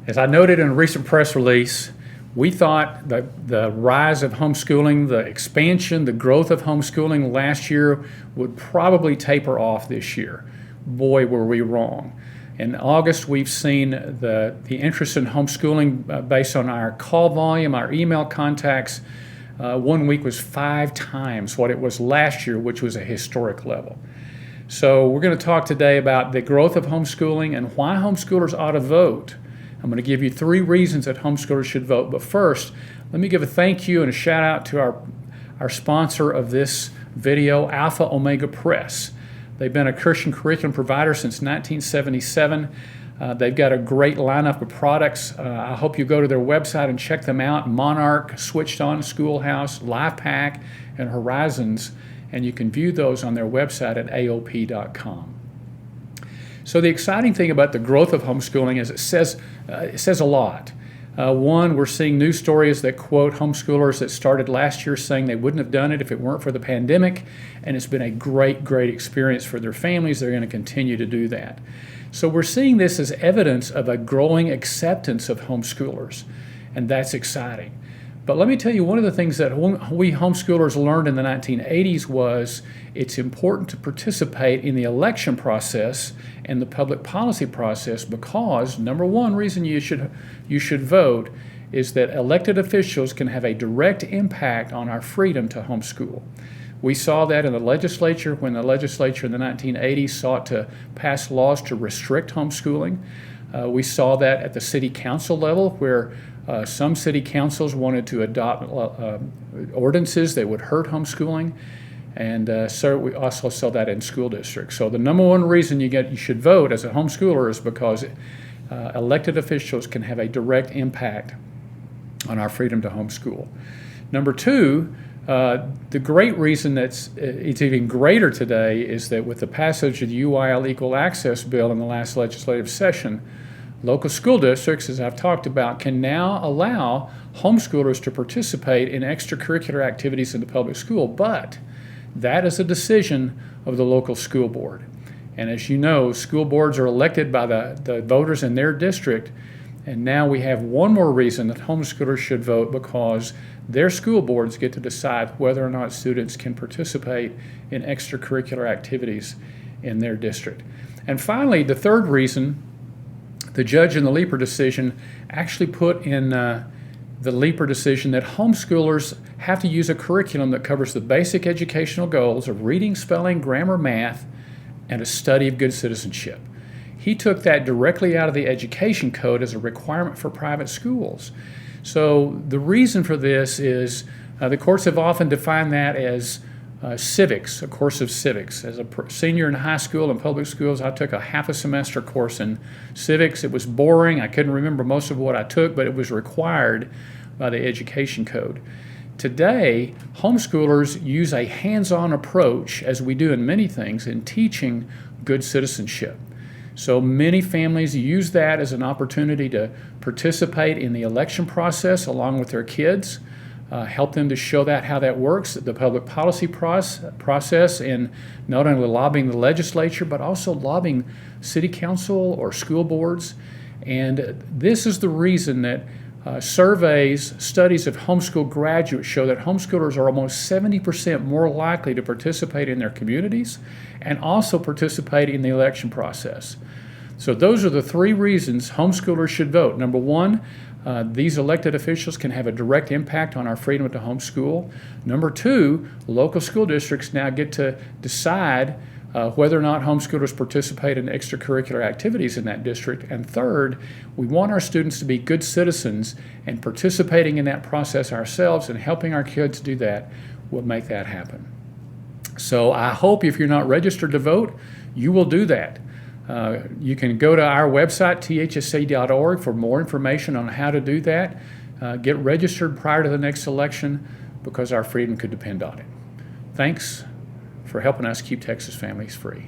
As I noted in a recent press release, we thought that the rise of homeschooling, the expansion, the growth of homeschooling last year would probably taper off this year. Boy, were we wrong. In August, we've seen the interest in homeschooling based on our call volume, our email contacts. 1 week was 5 times what it was last year, which was a historic level. So we're going to talk today about the growth of homeschooling and why homeschoolers ought to vote. I'm going to give you 3 reasons that homeschoolers should vote. But first, let me give a thank you and a shout out to our sponsor of this video, Alpha Omega Press. They've been a Christian curriculum provider since 1977. They've got a great lineup of products. I hope you go to their website and check them out. Monarch, Switched On, Schoolhouse, LifePack, and Horizons. And you can view those on their website at aop.com. So the exciting thing about the growth of homeschooling is it says a lot. One, we're seeing news stories that quote homeschoolers that started last year saying they wouldn't have done it if it weren't for the pandemic, and it's been a great, great experience for their families. They're going to continue to do that. So we're seeing this as evidence of a growing acceptance of homeschoolers, and that's exciting. But let me tell you, one of the things that we homeschoolers learned in the 1980s was it's important to participate in the election process and the public policy process because, number one reason you should vote is that elected officials can have a direct impact on our freedom to homeschool. We saw that in the legislature when the legislature in the 1980s sought to pass laws to restrict homeschooling. We saw that at the city council level where some city councils wanted to adopt ordinances that would hurt homeschooling, and so we also saw that in school districts. So the number one reason you should vote as a homeschooler is because elected officials can have a direct impact on our freedom to homeschool. Number two, the great reason it's even greater today is that with the passage of the UIL Equal Access Bill in the last legislative session, local school districts, as I've talked about, can now allow homeschoolers to participate in extracurricular activities in the public school, but that is a decision of the local school board. And as you know, school boards are elected by the voters in their district, and now we have one more reason that homeschoolers should vote because their school boards get to decide whether or not students can participate in extracurricular activities in their district. And finally, the third reason, the judge in the Leeper decision actually put in the Leeper decision that homeschoolers have to use a curriculum that covers the basic educational goals of reading, spelling, grammar, math, and a study of good citizenship. He took that directly out of the education code as a requirement for private schools. So the reason for this is the courts have often defined that as civics, a course of civics. As a senior in high school and public schools, I took a half a semester course in civics. It was boring. I couldn't remember most of what I took, but it was required by the education code. Today, homeschoolers use a hands-on approach, as we do in many things, in teaching good citizenship. So many families use that as an opportunity to participate in the election process along with their kids. Help them to show that how that works, the public policy process in not only lobbying the legislature, but also lobbying city council or school boards. And this is the reason that studies of homeschool graduates show that homeschoolers are almost 70% more likely to participate in their communities and also participate in the election process. So those are the 3 reasons homeschoolers should vote. Number one, these elected officials can have a direct impact on our freedom to homeschool. Number 2, local school districts now get to decide whether or not homeschoolers participate in extracurricular activities in that district. And third, we want our students to be good citizens, and participating in that process ourselves and helping our kids do that will make that happen. So I hope if you're not registered to vote, you will do that. You can go to our website, thsa.org, for more information on how to do that. Get registered prior to the next election because our freedom could depend on it. Thanks for helping us keep Texas families free.